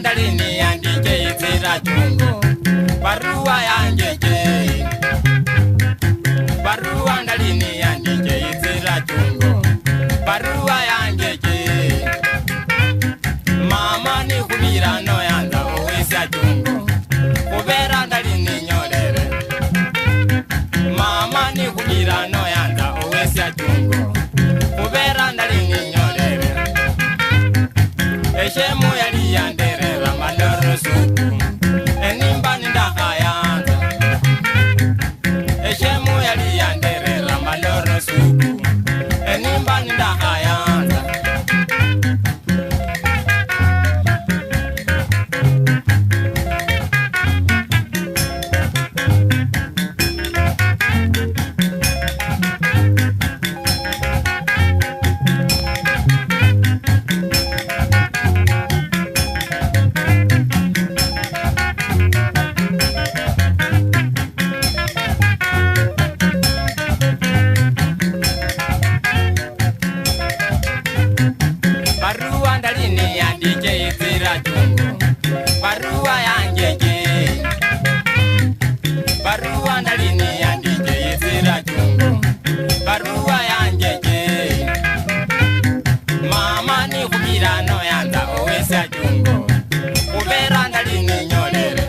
ndalini yandike itira chungu barua yangeje barua ndalini yandike itira chungu barua yangeje mama ni kubira no yanda owesa chungu kubera ndalini nyolere mama ni kubira no yanda owesa chungu kubera ndalini nyolere eshemu yali yandere ramaloro suku enimba ndakayanza eshemu yali yandere ramaloro suku enimba ndakayanza barua ndalini yandike itira chungu barua yangeje barua ndalini yandike itira chungu barua yangeje mama ni kubira no yanda owesa chungu kubera ndalini nyolere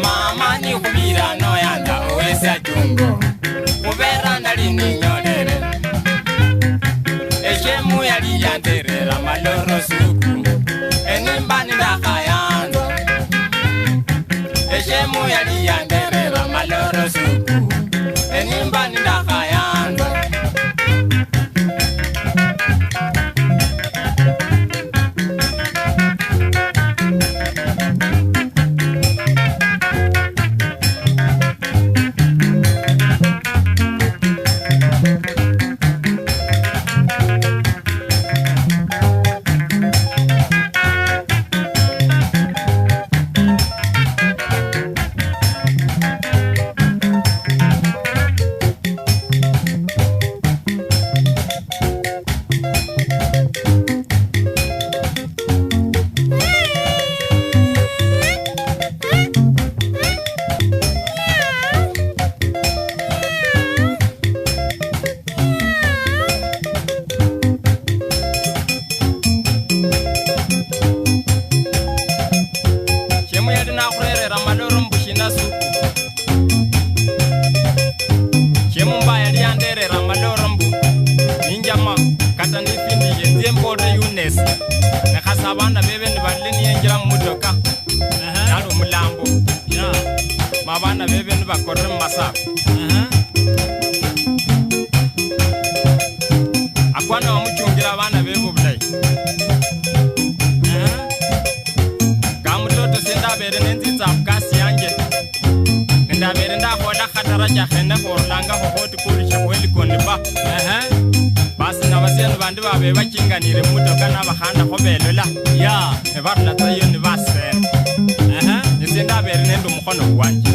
mama ni kubira no yanda owesa chungu kubera ndalini nyolere eshemu yali yandere ramaloro suku enimba ndakayanza eshemu yali yandere ramaloro suku enimba ndakayanza ramaloro mbushina suku shemu mbaya liandere ramaloro mbu ninjama kata nifindi yenzie mbode yunes nekasabanda bebe nibalini yenjira mudoka nalo mulambo mabana bebe nibakorre masa akwana wamuchungira abana bebe obulai ndabere nenzitsa bukasi yange ndabere ndahoda khataraja khene khorlanga khokhoti kulisha kwelikoni ba basi nabasenu bandi babe bakinganire mudoka nabakhanda khobelola ya ebarula tayo ni basere nese ndabere nendo mukhono gwanje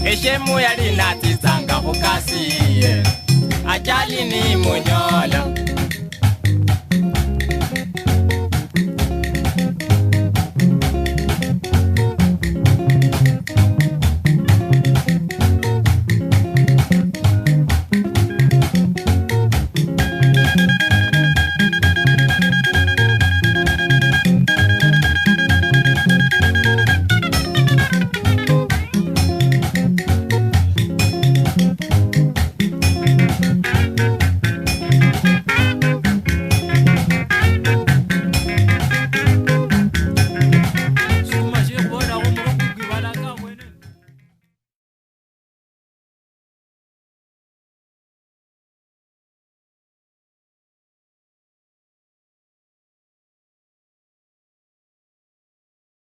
eshemu yali natizanga khukasiye ajali ni munyola